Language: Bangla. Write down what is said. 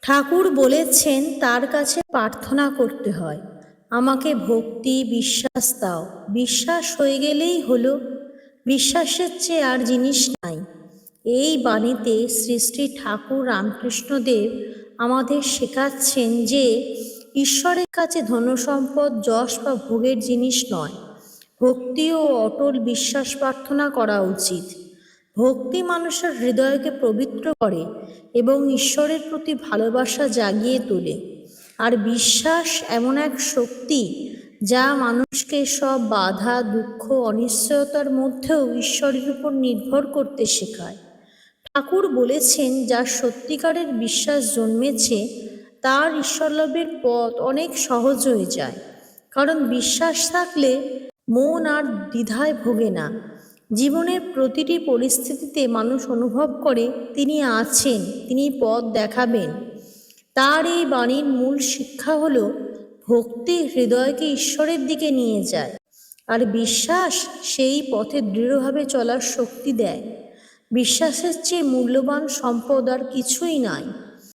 ঠাকুর বলেছেন তার কাছে প্রার্থনা করতে হয়, আমাকে ভক্তি বিশ্বাস দাও। বিশ্বাস হয়ে গেলেই হলো, বিশ্বাসের চেয়ে আর জিনিস নাই। এই বাণীতে শ্রী শ্রী ঠাকুর রামকৃষ্ণদেব আমাদের শেখাচ্ছেন যে ঈশ্বরের কাছে ধনসম্পদ যশ বা ভোগের জিনিস নয়, ভক্তি ও অটল বিশ্বাস প্রার্থনা করা উচিত। ভক্তি মানুষের হৃদয়কে পবিত্র করে এবং ঈশ্বরের প্রতি ভালোবাসা জাগিয়ে তোলে। আর বিশ্বাস এমন এক শক্তি যা মানুষকে সব বাধা দুঃখ অনিশ্চয়তার মধ্যেও ঈশ্বরের উপর নির্ভর করতে শেখায়। ঠাকুর বলেছেন যার সত্যিকারের বিশ্বাস জন্মেছে তার ঈশ্বরলাভের পথ অনেক সহজ হয়ে যায়, কারণ বিশ্বাস থাকলে মন আর দ্বিধায় ভোগে না। জীবনের প্রতিটি পরিস্থিতিতে মানুষ অনুভব করে তিনি আছেন, তিনি পথ দেখাবেন। তার এই বাণীর মূল শিক্ষা হলো ভক্তি হৃদয়কে ঈশ্বরের দিকে নিয়ে যায়, আর বিশ্বাস সেই পথে দৃঢ়ভাবে চলার শক্তি দেয়। বিশ্বাসের চেয়ে মূল্যবান সম্পদ আর কিছুই নাই।